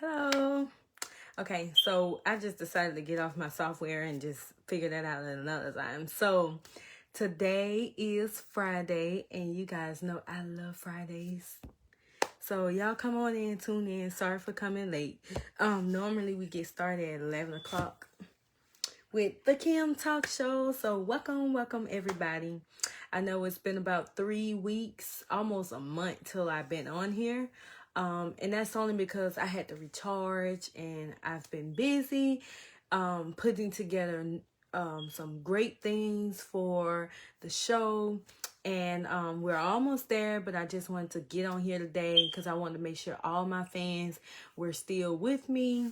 Hello. Okay, so I just decided to get off my software and just figure that out at another time. So today is Friday, and you guys know I love Fridays. So y'all come on in, tune in. Sorry for coming late. Normally we get started at 11 o'clock with the Kim Talk Show. So welcome everybody. I know it's been about 3 weeks, almost a month till I've been on here. And that's only because I had to recharge and I've been busy putting together some great things for the show. And we're almost there, but I just wanted to get on here today because I wanted to make sure all my fans were still with me.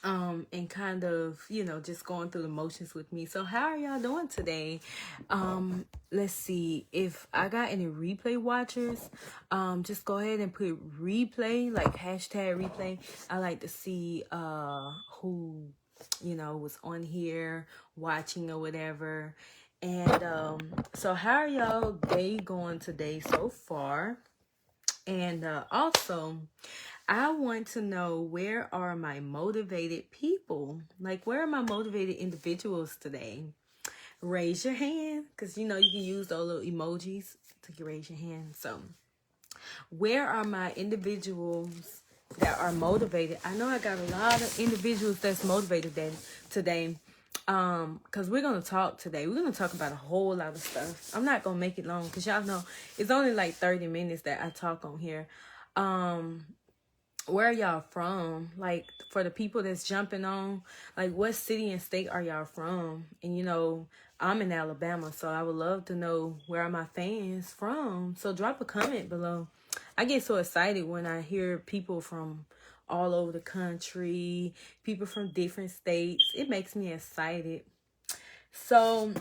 And kind of, just going through the motions with me. So how are y'all doing today? Let's see if I got any replay watchers. Just go ahead and put replay, like hashtag replay. I like to see who, was on here watching or whatever. And so how are y'all day going today so far? And also, I want to know, where are my motivated people? Like, where are my motivated individuals today? Raise your hand, because you can use those little emojis to raise your hand. So, where are my individuals that are motivated? I know I got a lot of individuals that's motivated today. Because we're going to talk today. We're going to talk about a whole lot of stuff. I'm not going to make it long because y'all know it's only like 30 minutes that I talk on here. Where are y'all from? Like, for the people that's jumping on, like, what city and state are y'all from? And I'm in Alabama, so I would love to know, where are my fans from? So drop a comment below. I get so excited when I hear people from all over the country, people from different states. It makes me excited. So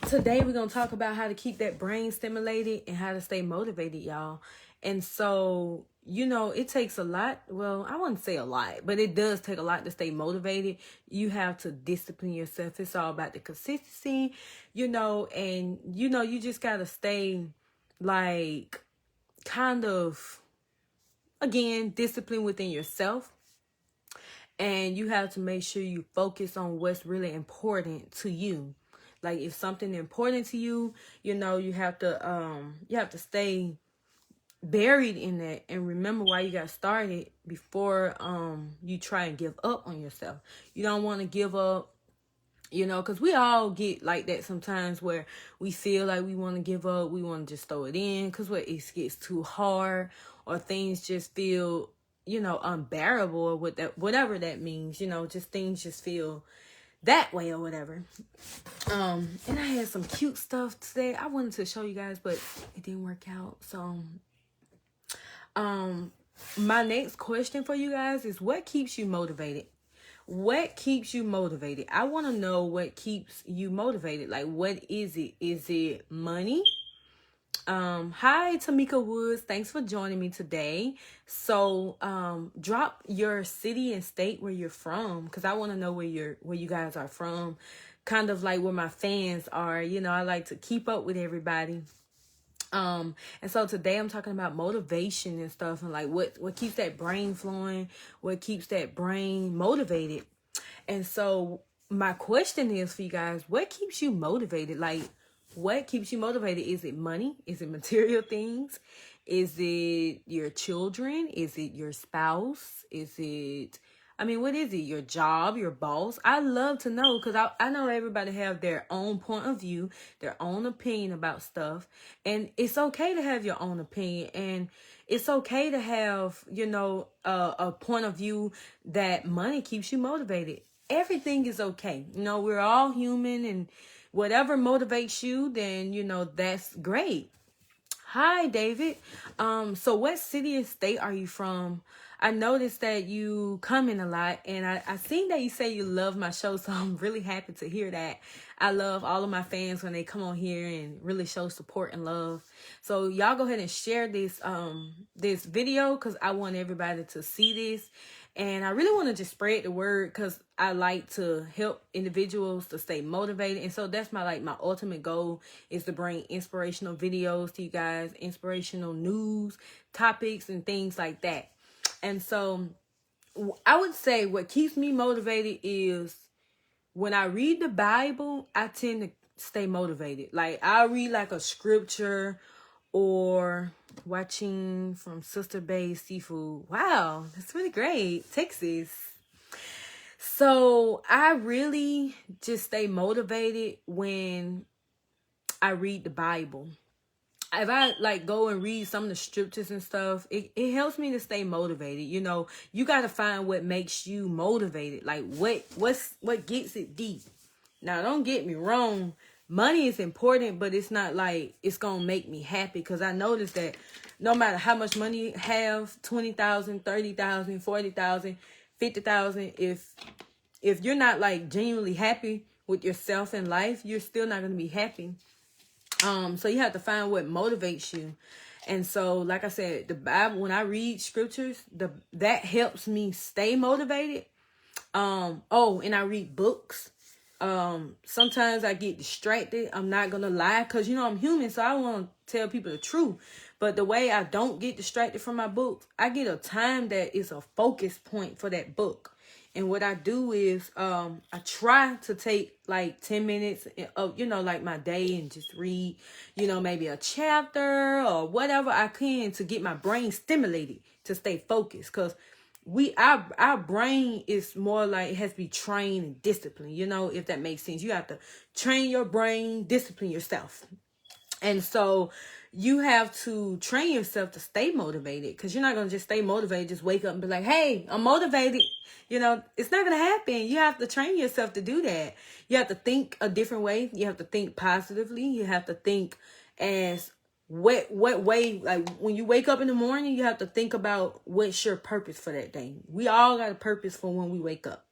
today we're going to talk about how to keep that brain stimulated and how to stay motivated, y'all. And so, it takes a lot. Well, I wouldn't say a lot, but it does take a lot to stay motivated. You have to discipline yourself. It's all about the consistency, and, you just got to stay, like, kind of, again, discipline within yourself. And you have to make sure you focus on what's really important to you. Like, if something important to you, you have to stay buried in that and remember why you got started before you try and give up on yourself. You don't want to give up, because we all get like that sometimes, where we feel like we want to give up. We want to just throw it in because it gets too hard, or things just feel, unbearable, or whatever that means, just things just feel that way or whatever. And I had some cute stuff today I wanted to show you guys, but it didn't work out. So my next question for you guys is, what keeps you motivated? What keeps you motivated? I want to know what keeps you motivated. Like, what is it? Is it money? Hi, Tamika Woods. Thanks for joining me today. So, drop your city and state where you're from, because I want to know where you guys are from. Kind of like where my fans are. I like to keep up with everybody. And so today I'm talking about motivation and stuff, and like what keeps that brain flowing, what keeps that brain motivated. And so my question is for you guys, what keeps you motivated? Like, what keeps you motivated? Is it money? Is it material things? Is it your children? Is it your spouse? Is it, what is it? Your job, your boss? I love to know, because I know everybody have their own point of view, their own opinion about stuff. And it's okay to have your own opinion. And it's okay to have, a point of view that money keeps you motivated. Everything is okay. We're all human, and whatever motivates you, then, that's great. Hi, David. So what city and state are you from? I noticed that you comment a lot, and I seen that you say you love my show, so I'm really happy to hear that. I love all of my fans when they come on here and really show support and love. So y'all go ahead and share this video, because I want everybody to see this. And I really want to just spread the word, because I like to help individuals to stay motivated. And so that's my ultimate goal, is to bring inspirational videos to you guys, inspirational news, topics, and things like that. And so I would say what keeps me motivated is when I read the Bible, I tend to stay motivated. Like I'll read like a scripture or watching from Sister Bay's Seafood. Wow, that's really great. Texas. So I really just stay motivated when I read the Bible. If I like go and read some of the scriptures and stuff, it helps me to stay motivated. You know, you got to find what makes you motivated. Like what gets it deep. Now, don't get me wrong. Money is important, but it's not like it's going to make me happy. Because I noticed that no matter how much money you have, 20,000, 30,000, 40,000, 50,000, if you're not like genuinely happy with yourself in life, you're still not going to be happy. So you have to find what motivates you. And so, like I said, the Bible, when I read scriptures, that helps me stay motivated. And I read books. Sometimes I get distracted. I'm not going to lie because, you know, I'm human. So I want to tell people the truth. But the way I don't get distracted from my books, I get a time that is a focus point for that book. And what I do is I try to take like 10 minutes of, you know, like my day and just read, you know, maybe a chapter or whatever I can to get my brain stimulated to stay focused. Because our brain is more like it has to be trained and disciplined, you know, if that makes sense. You have to train your brain, discipline yourself. And so you have to train yourself to stay motivated because you're not going to just stay motivated, just wake up and be like, hey, I'm motivated. You know, it's not going to happen. You have to train yourself to do that. You have to think a different way. You have to think positively. You have to think as what way, like when you wake up in the morning, you have to think about what's your purpose for that day. We all got a purpose for when we wake up.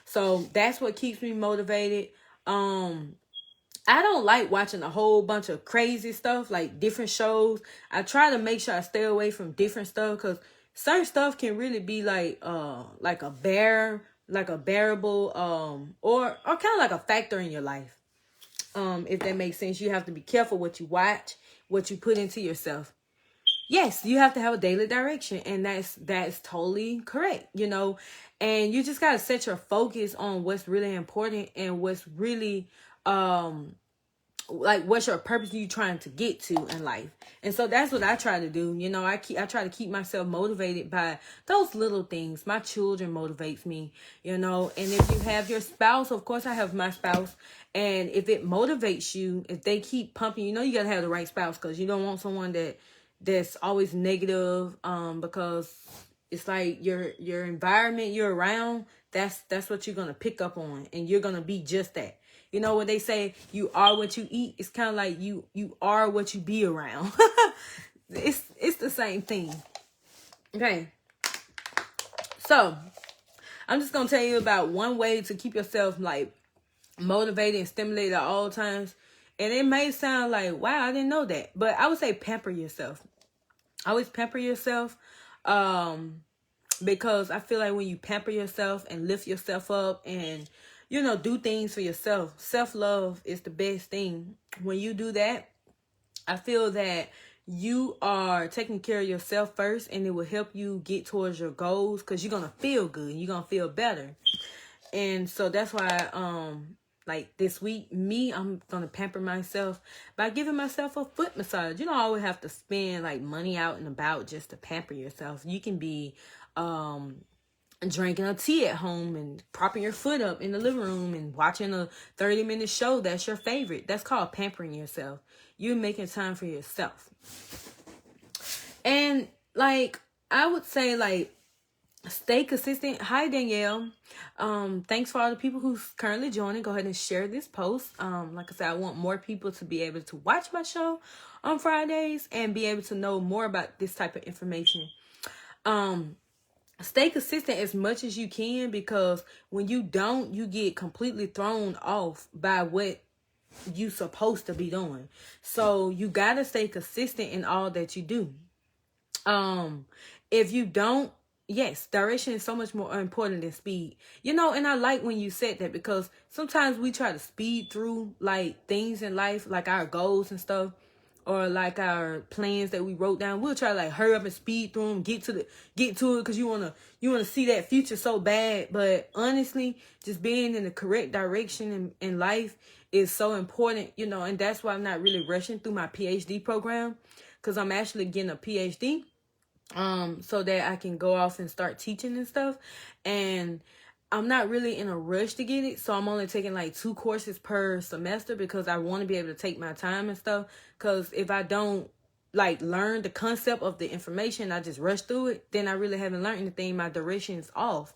So that's what keeps me motivated. I don't like watching a whole bunch of crazy stuff, like different shows. I try to make sure I stay away from different stuff because certain stuff can really be like a bearable, or kind of like a factor in your life. If that makes sense, you have to be careful what you watch, what you put into yourself. Yes, you have to have a daily direction, and that's totally correct, you know. And you just gotta set your focus on what's really important and what's really like what's your purpose you trying to get to in life. And so that's what I try to do. You know, I try to keep myself motivated by those little things. My children motivates me, you know. And if you have your spouse, of course I have my spouse, and if it motivates you, if they keep pumping, you know, you gotta have the right spouse because you don't want someone that's always negative, because it's like your environment you're around, that's what you're gonna pick up on, and you're gonna be just that. You know, when they say you are what you eat, it's kind of like you are what you be around. It's the same thing. Okay. So, I'm just going to tell you about one way to keep yourself like motivated and stimulated at all times. And it may sound like, wow, I didn't know that. But I would say pamper yourself. Always pamper yourself. Because I feel like when you pamper yourself and lift yourself up and, you know, do things for yourself. Self-love is the best thing. When you do that, I feel that you are taking care of yourself first, and it will help you get towards your goals because you're going to feel good. You're going to feel better. And so that's why, like this week, I'm going to pamper myself by giving myself a foot massage. You don't always have to spend like money out and about just to pamper yourself. You can be, drinking a tea at home and propping your foot up in the living room and watching a 30-minute show that's your favorite. That's called pampering yourself. You're making time for yourself. And like I would say, like, stay consistent. Hi Danielle. Thanks for all the people who's currently joining. Go ahead and share this post. Like I said, I want more people to be able to watch my show on Fridays and be able to know more about this type of information. Stay consistent as much as you can, because when you don't, you get completely thrown off by what you supposed to be doing. So you gotta stay consistent in all that you do. If you don't, yes, direction is so much more important than speed. You know, and I like when you said that, because sometimes we try to speed through like things in life, like our goals and stuff. or like our plans that we wrote down, we'll try to like hurry up and speed through them, get to it, because you wanna see that future so bad. But honestly, just being in the correct direction in life is so important, and that's why I'm not really rushing through my PhD program, because I'm actually getting a PhD, so that I can go off and start teaching and stuff. And I'm not really in a rush to get it, so I'm only taking like 2 courses per semester because I want to be able to take my time and stuff. Because if I don't like learn the concept of the information, I just rush through it, then I really haven't learned anything. My direction is off.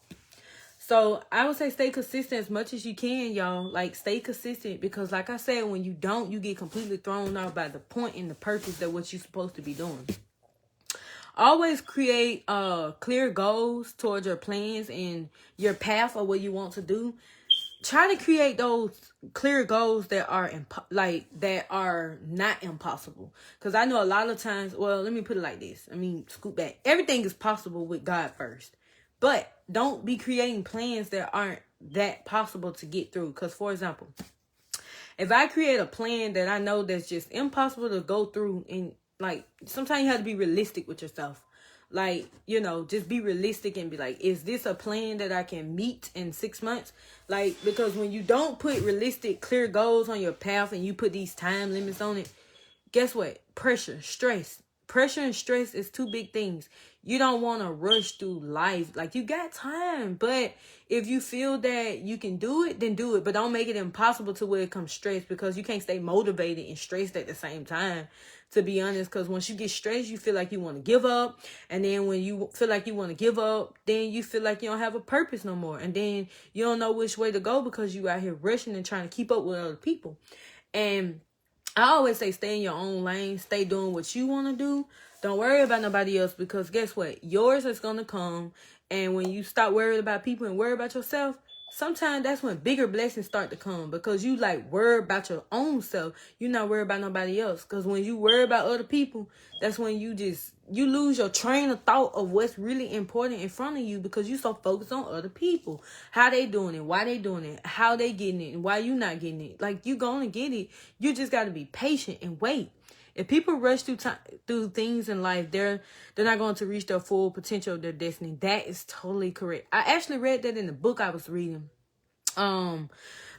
So I would say stay consistent as much as you can, y'all. Like, stay consistent, because like I said, when you don't, you get completely thrown off by the point and the purpose that what you're supposed to be doing. Always create clear goals towards your plans and your path of what you want to do. Try to create those clear goals that are that are not impossible. Because I know a lot of times, well, let me put it like this. Scoot back. Everything is possible with God first. But don't be creating plans that aren't that possible to get through. Because, for example, if I create a plan that I know that's just impossible to go through, and like, sometimes you have to be realistic with yourself. Like, just be realistic and be like, is this a plan that I can meet in 6 months? Like, because when you don't put realistic, clear goals on your path and you put these time limits on it, guess what? Pressure and stress is 2 big things. You don't want to rush through life. Like, you got time, but if you feel that you can do it, then do it. But don't make it impossible to where it comes stress, because you can't stay motivated and stressed at the same time, to be honest. Because once you get stressed, you feel like you want to give up. And then when you feel like you want to give up, then you feel like you don't have a purpose no more. And then you don't know which way to go, because you out here rushing and trying to keep up with other people. And I always say, stay in your own lane. Stay doing what you want to do. Don't worry about nobody else, because guess what? Yours is going to come. And when you stop worrying about people and worry about yourself, sometimes that's when bigger blessings start to come, because you like worry about your own self. You're not worried about nobody else. Because when you worry about other people, that's when you lose your train of thought of what's really important in front of you, because you so focused on other people, how they doing it, why they doing it, how they getting it, and why you not getting it. Like, you gonna get it. You just got to be patient and wait. If people rush through things in life, they're not going to reach their full potential of their destiny. That is totally correct. I actually read that in the book I was reading. But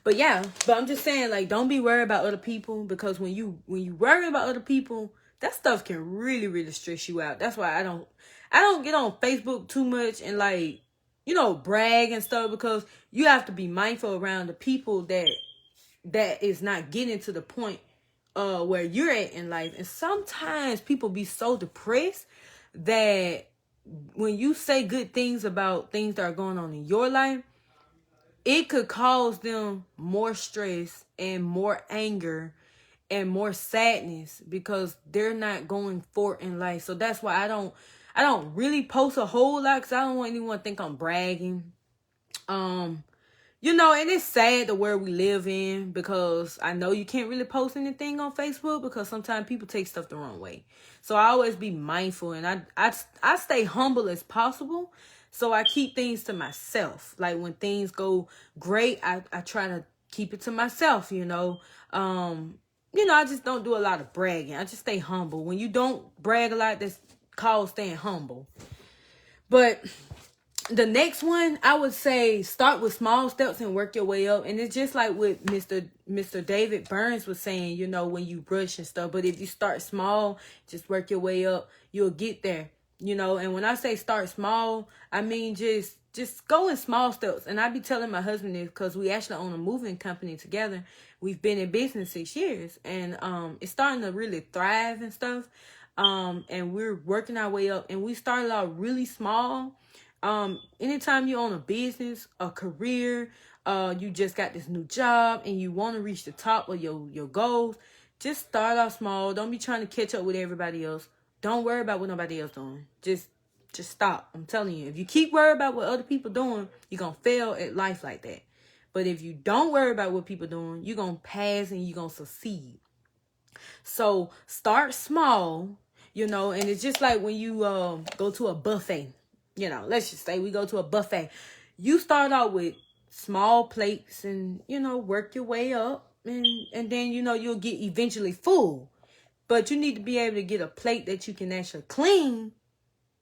I'm just saying, like, don't be worried about other people, because when you worry about other people, that stuff can really, really stress you out. That's why I don't get on Facebook too much and like, brag and stuff, because you have to be mindful around the people that is not getting to the point where you're at in life. And sometimes people be so depressed that when you say good things about things that are going on in your life, it could cause them more stress and more anger and more sadness, because they're not going forward in life. So that's why I don't really post a whole lot, because I don't want anyone to think I'm bragging. And it's sad the world we live in, because I know you can't really post anything on Facebook, because sometimes people take stuff the wrong way. So I always be mindful, and I stay humble as possible. So I keep things to myself. Like, when things go great, I try to keep it to myself, I just don't do a lot of bragging. I just stay humble. When you don't brag a lot, that's called staying humble. But the next one, I would say, start with small steps and work your way up. And it's just like what Mr. David Burns was saying, when you rush and stuff. But if you start small, just work your way up, you'll get there, And when I say start small, I mean just go in small steps. And I be telling my husband this, because we actually own a moving company together. We've been in business 6 years, and it's starting to really thrive and stuff. And we're working our way up, and we started out really small. Anytime you own a business, a career, you just got this new job and you want to reach the top of your goals, just start off small. Don't be trying to catch up with everybody else. Don't worry about what nobody else doing. Just stop. I'm telling you, if you keep worrying about what other people doing, you're going to fail at life like that. But if you don't worry about what people doing, you're going to pass and you're going to succeed. So start small, and it's just like when you go to a buffet. Let's just say we go to a buffet. You start out with small plates and, work your way up. And then, you'll get eventually full. But you need to be able to get a plate that you can actually clean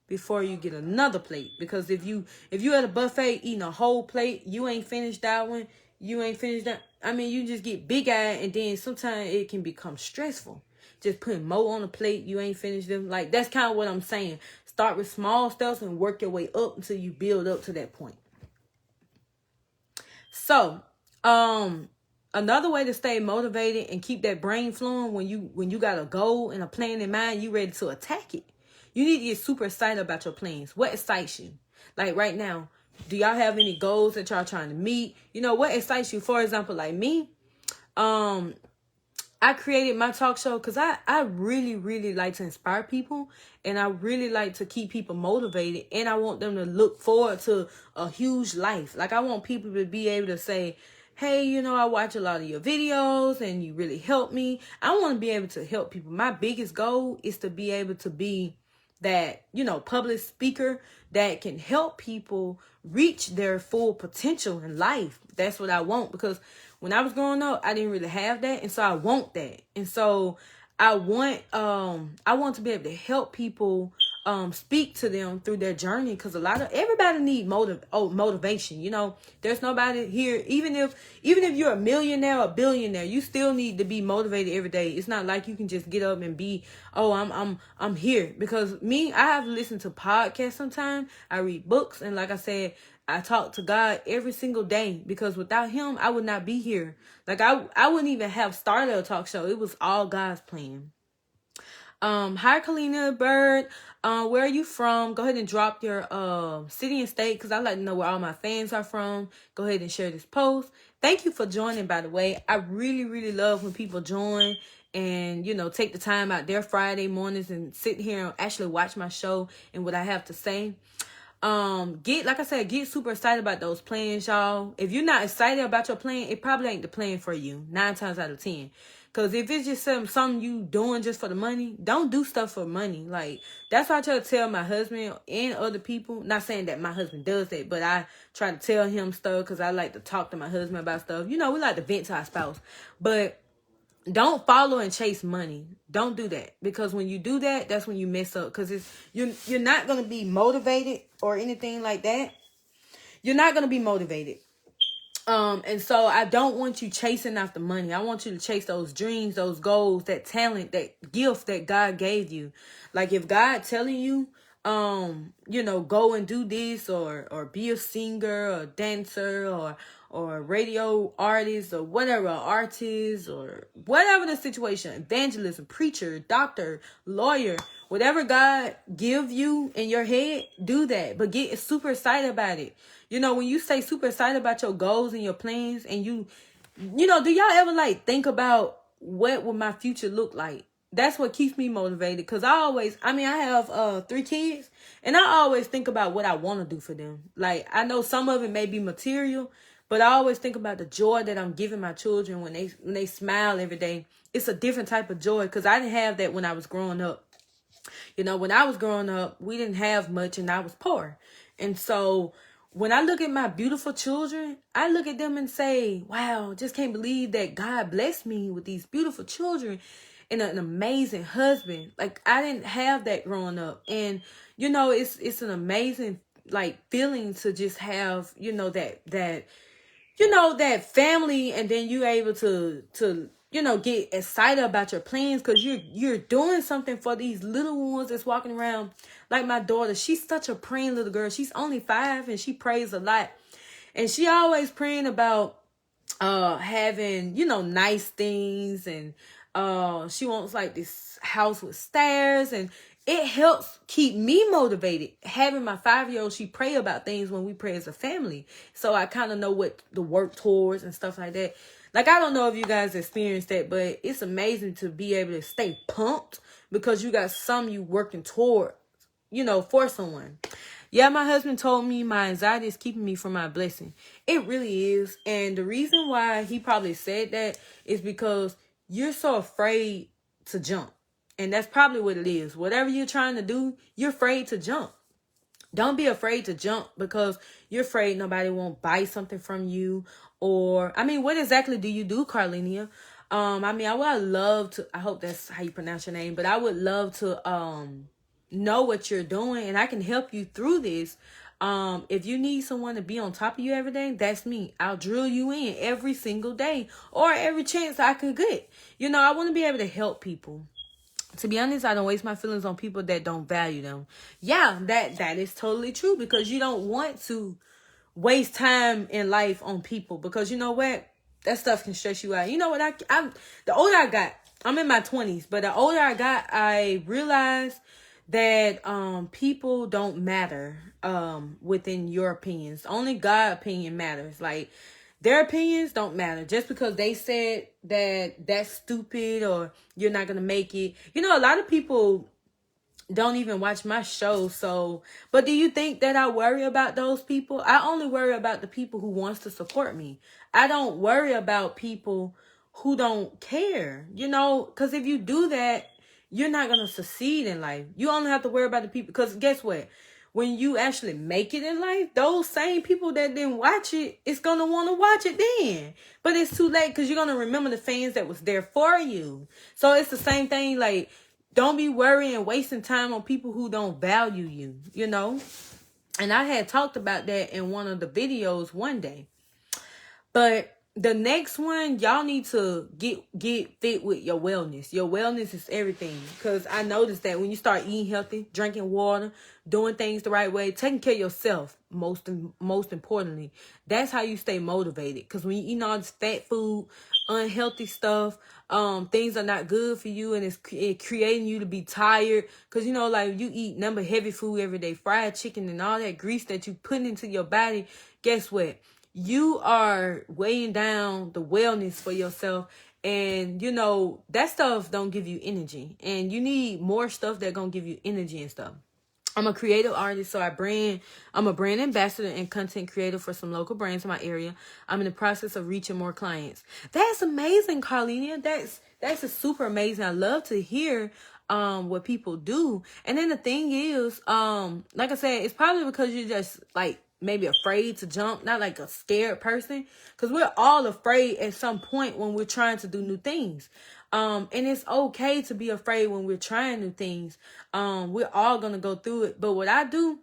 before you get another plate. Because if you at a buffet eating a whole plate, you ain't finished that one, you ain't finished that. I mean, you just get big-eyed, and then sometimes it can become stressful. Just putting more on the plate, you ain't finished them. Like, that's kind of what I'm saying. Start with small stuff and work your way up until you build up to that point. So, another way to stay motivated and keep that brain flowing when you got a goal and a plan in mind, you ready to attack it. You need to get super excited about your plans. What excites you? Like right now, do y'all have any goals that y'all trying to meet? You know, what excites you? For example, like me, I created my talk show because I really, really like to inspire people, and I really like to keep people motivated, and I want them to look forward to a huge life. Like, I want people to be able to say, hey, you know, I watch a lot of your videos and you really help me. I want to be able to help people. My biggest goal is to be able to be that, you know, public speaker that can help people reach their full potential in life. That's what I want, because when I was growing up, I didn't really have that, and so I want that. And so I want to be able to help people speak to them through their journey, because everybody need motivation. You know, there's nobody here, even if you're a millionaire or a billionaire, you still need to be motivated every day. It's not like you can just get up and be, I'm here. Because me, I have to listen to podcasts sometimes. I read books, and like I said, I talk to God every single day, because without him, I would not be here. Like, I wouldn't even have started a talk show. It was all God's plan. Hi, Kalina Bird. Where are you from? Go ahead and drop your city and state, because I like to know where all my fans are from. Go ahead and share this post. Thank you for joining, by the way. I really, really love when people join and, you know, take the time out their Friday mornings and sit here and actually watch my show and what I have to say. Get super excited about those plans, y'all. If you're not excited about your plan, it probably ain't the plan for you 9 times out of 10. Because if it's just something you doing just for the money, don't do stuff for money. Like, that's why I try to tell my husband and other people. Not saying that my husband does that, but I try to tell him stuff because I like to talk to my husband about stuff. You know, we like to vent to our spouse. But don't follow and chase money. Don't do that, because when you do that, that's when you mess up. Because you're not gonna be motivated or anything like that. You're not gonna be motivated. And so I don't want you chasing after money. I want you to chase those dreams, those goals, that talent, that gift that God gave you. Like, if God telling you, you know, go and do this, or be a singer or dancer or a radio artist or whatever, artist or whatever the situation, evangelism, preacher, doctor, lawyer, whatever God give you in your head, do that. But get super excited about it. You know, when you stay super excited about your goals and your plans, and you know, do y'all ever like think about what would my future look like? That's what keeps me motivated, because I have 3 kids, and I always think about what I want to do for them. Like, I know some of it may be material, but I always think about the joy that I'm giving my children when they smile every day. It's a different type of joy, because I didn't have that when I was growing up. You know, when I was growing up, we didn't have much, and I was poor. And so when I look at my beautiful children, I look at them and say, wow, just can't believe that God blessed me with these beautiful children and an amazing husband. Like, I didn't have that growing up. And, you know, it's an amazing, like, feeling to just have, you know, that family, and then you're able to you know, get excited about your plans, because you're doing something for these little ones that's walking around. Like my daughter, she's such a praying little girl. She's only 5, and she prays a lot, and she always praying about having, you know, nice things, and she wants like this house with stairs, and it helps keep me motivated. Having my 5-year-old, she pray about things when we pray as a family, so I kind of know what to work towards and stuff like that. Like, I don't know if you guys experienced that, but it's amazing to be able to stay pumped because you got something you working toward, you know, for someone. Yeah, my husband told me my anxiety is keeping me from my blessing. It really is. And the reason why he probably said that is because you're so afraid to jump. And that's probably what it is. Whatever you're trying to do, you're afraid to jump. Don't be afraid to jump because you're afraid nobody won't buy something from you. Or, I mean, what exactly do you do, Carlinia? I mean, I would love to, I hope that's how you pronounce your name, but I would love to know what you're doing, and I can help you through this. If you need someone to be on top of you every day, that's me. I'll drill you in every single day or every chance I could get. You know, I want to be able to help people. To be honest, I don't waste my feelings on people that don't value them. Yeah, that is totally true, because you don't want to waste time in life on people, because you know what? That stuff can stress you out. You know what? I'm the older I got, I'm in my 20s, but the older I got, I realized that people don't matter within your opinions. Only God's opinion matters. Like, their opinions don't matter. Just because they said that that's stupid or you're not gonna make it. You know, a lot of people don't even watch my show. So, but do you think that I worry about those people? I only worry about the people who wants to support me. I don't worry about people who don't care, you know, because if you do that, you're not going to succeed in life. You only have to worry about the people, because guess what? When you actually make it in life, those same people that didn't watch it, it's going to want to watch it then. But it's too late, because you're going to remember the fans that was there for you. So it's the same thing. Like, don't be worrying, wasting time on people who don't value you, you know? And I had talked about that in one of the videos one day. But the next one, y'all need to get fit with your wellness. Your wellness is everything. Because I noticed that when you start eating healthy, drinking water, doing things the right way, taking care of yourself, most importantly, that's how you stay motivated. Because when you eat all this fat food, unhealthy stuff, things are not good for you, and it's creating you to be tired. Because, you know, like, you eat heavy food every day, fried chicken and all that grease that you put into your body. Guess what? You are weighing down the wellness for yourself. And, you know, that stuff don't give you energy. And you need more stuff that gonna give you energy and stuff. I'm a creative artist, so I'm a brand ambassador and content creator for some local brands in my area. I'm in the process of reaching more clients. That's amazing, Carlenia. That's a super amazing. I love to hear what people do. And then the thing is, like I said, it's probably because you're just like maybe afraid to jump, not like a scared person, because we're all afraid at some point when we're trying to do new things. And it's okay to be afraid when we're trying new things. We're all going to go through it. But what I do,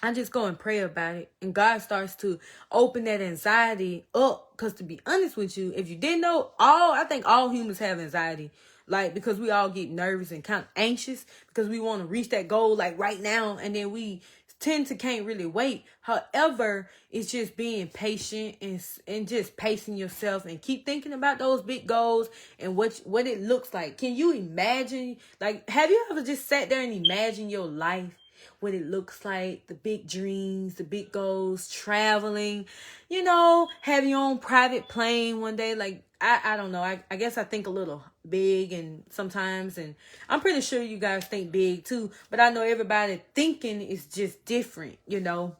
I just go and pray about it. And God starts to open that anxiety up. Because to be honest with you, if you didn't know, I think all humans have anxiety. Like, because we all get nervous and kind of anxious because we want to reach that goal like right now. And then we tend to can't really wait. However, it's just being patient and just pacing yourself and keep thinking about those big goals and what it looks like. Can you imagine? Like, have you ever just sat there and imagined your life? What it looks like, the big dreams, the big goals, traveling, you know, have your own private plane one day. Like, I don't know. I guess I think a little big and sometimes, and I'm pretty sure you guys think big too, but I know everybody thinking is just different, you know.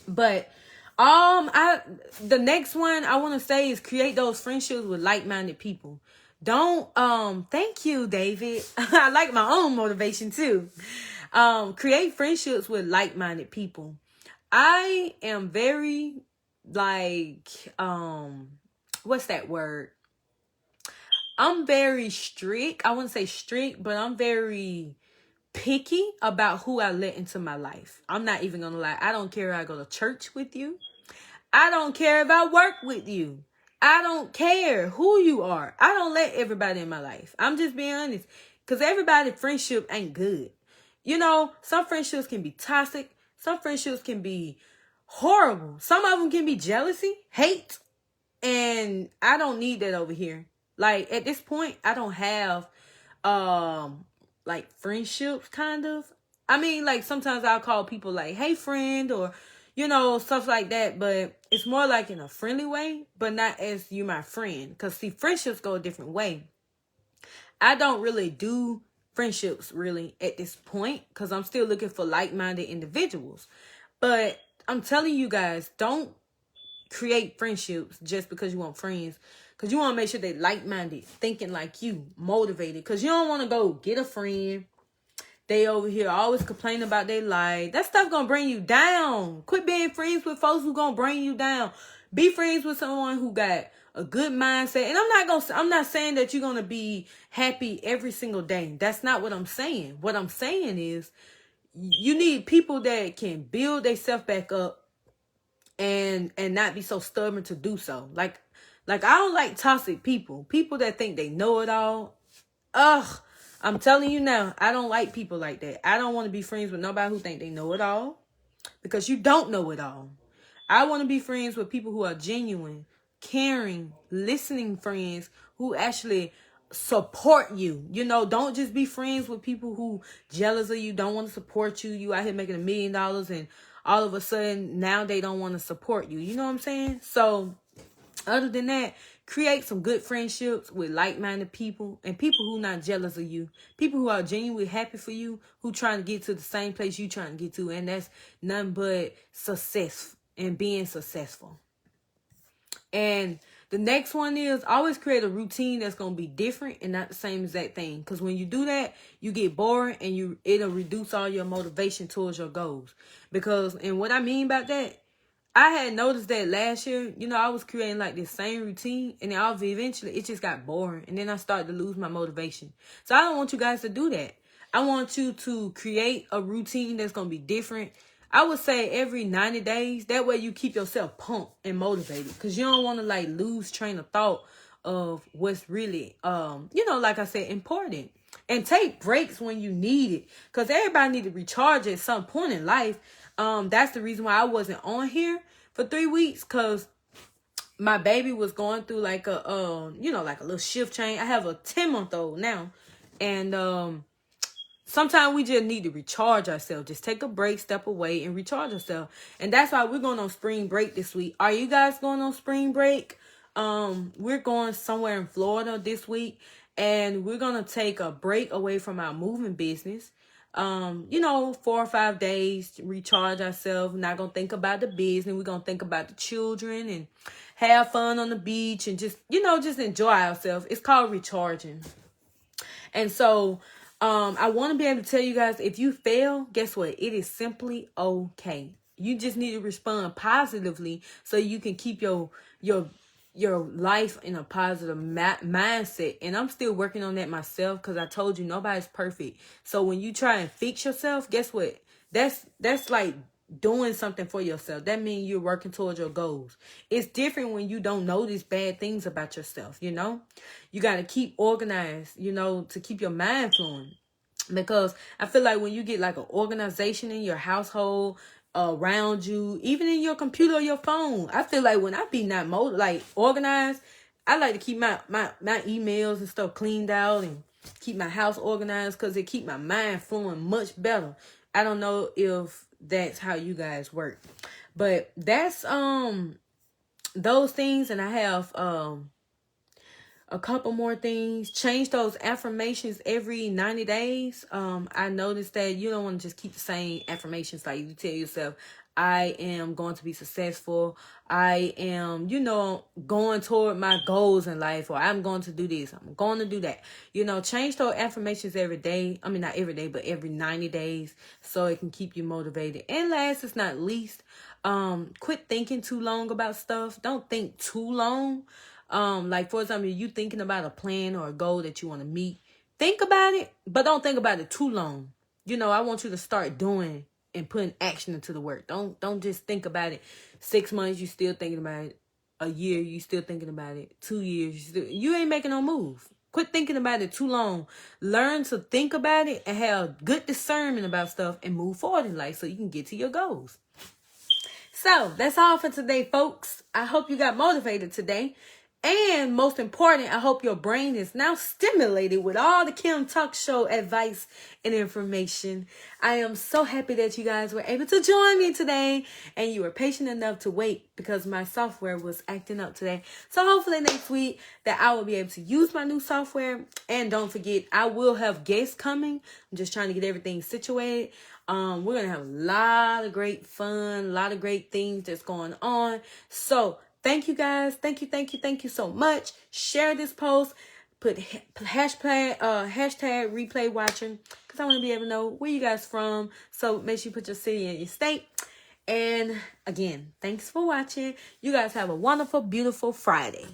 But the next one I want to say is create those friendships with like-minded people. Don't thank you, David. I like my own motivation too. Create friendships with like-minded people. I am very like what's that word? I'm very strict. I wouldn't say strict, but I'm very picky about who I let into my life. I'm not even gonna lie. I don't care if I go to church with you. I don't care if I work with you. I don't care who you are. I don't let everybody in my life. I'm just being honest. Because everybody's friendship ain't good. You know, some friendships can be toxic. Some friendships can be horrible. Some of them can be jealousy, hate. And I don't need that over here. Like, at this point, I don't have, like, friendships, kind of. I mean, like, sometimes I'll call people, like, hey, friend, or, you know, stuff like that. But it's more like in a friendly way, but not as you my friend. Because, see, friendships go a different way. I don't really do friendships, really, at this point. Because I'm still looking for like-minded individuals. But I'm telling you guys, don't create friendships just because you want friends. Because you want to make sure they like-minded, thinking like you, motivated. Because you don't want to go get a friend. They over here always complaining about their life. That stuff going to bring you down. Quit being friends with folks who going to bring you down. Be friends with someone who got a good mindset. And I'm not saying that you're going to be happy every single day. That's not what I'm saying. What I'm saying is you need people that can build themselves back up and not be so stubborn to do so. Like I don't like toxic people. People that think they know it all. Ugh. I'm telling you now, I don't like people like that. I don't want to be friends with nobody who think they know it all, because you don't know it all. I want to be friends with people who are genuine, caring, listening friends who actually support you. You know, don't just be friends with people who jealous of you, don't want to support you. You out here making $1 million and all of a sudden now they don't want to support you. You know what I'm saying? So other than that, create some good friendships with like-minded people and people who not jealous of you. People who are genuinely happy for you, who trying to get to the same place you trying to get to. And that's nothing but success and being successful. And the next one is always create a routine that's going to be different and not the same exact thing. Because when you do that, you get bored and it'll reduce all your motivation towards your goals. And what I mean by that, I had noticed that last year, you know, I was creating like this same routine, and then eventually it just got boring, and then I started to lose my motivation. So I don't want you guys to do that. I want you to create a routine that's going to be different. I would say every 90 days. That way you keep yourself pumped and motivated, because you don't want to like lose train of thought of what's really, like I said, important. And take breaks when you need it, because everybody need to recharge at some point in life. That's the reason why I wasn't on here for 3 weeks, because my baby was going through like a like a little shift change. I have a 10-month-old now, and sometimes we just need to recharge ourselves. Just take a break, step away, and recharge ourselves. And that's why we're going on spring break this week. Are you guys going on spring break? We're going somewhere in Florida this week, and we're going to take a break away from our moving business. 4 or 5 days to recharge ourselves. We're not going to think about the business. We're going to think about the children and have fun on the beach and just enjoy ourselves. It's called recharging. And so, I want to be able to tell you guys, if you fail, guess what? It is simply okay. You just need to respond positively so you can keep your life in a positive mindset. And I'm still working on that myself, because I told you nobody's perfect. So when you try and fix yourself, guess what? That's like doing something for yourself. That means you're working towards your goals. It's different when you don't notice bad things about yourself. You got to keep organized, to keep your mind flowing. Because I feel like when you get like an organization in your household, around you, even in your computer or your phone, I feel like when I be not organized, I like to keep my emails and stuff cleaned out and keep my house organized, because it keep my mind flowing much better. I don't know if that's how you guys work, but that's those things. And I have a couple more things. Change those affirmations every 90 days. I noticed that you don't want to just keep the same affirmations. Like you tell yourself, I am going to be successful. I am, going toward my goals in life, or I'm going to do this. I'm going to do that. Change those affirmations every day. I mean, not every day, but every 90 days, so it can keep you motivated. And last, it's not least, quit thinking too long about stuff. Don't think too long. Like, for example, you thinking about a plan or a goal that you want to meet. Think about it, but don't think about it too long. I want you to start doing and putting action into the work. Don't just think about it. 6 months, you still thinking about it. A year, you still thinking about it. 2 years, you ain't making no move. Quit thinking about it too long. Learn to think about it and have good discernment about stuff and move forward in life so you can get to your goals. So that's all for today, folks. I hope you got motivated today. And most important, I hope your brain is now stimulated with all the Kim Talk Show advice and information. I am so happy that you guys were able to join me today, and you were patient enough to wait because my software was acting up today. So hopefully next week that I will be able to use my new software. And don't forget, I will have guests coming. I'm just trying to get everything situated. We're going to have a lot of great fun, a lot of great things that's going on. So thank you guys. Thank you so much. Share this post. Put hashtag replay watching, because I want to be able to know where you guys from. So make sure you put your city and your state. And again, thanks for watching. You guys have a wonderful, beautiful Friday.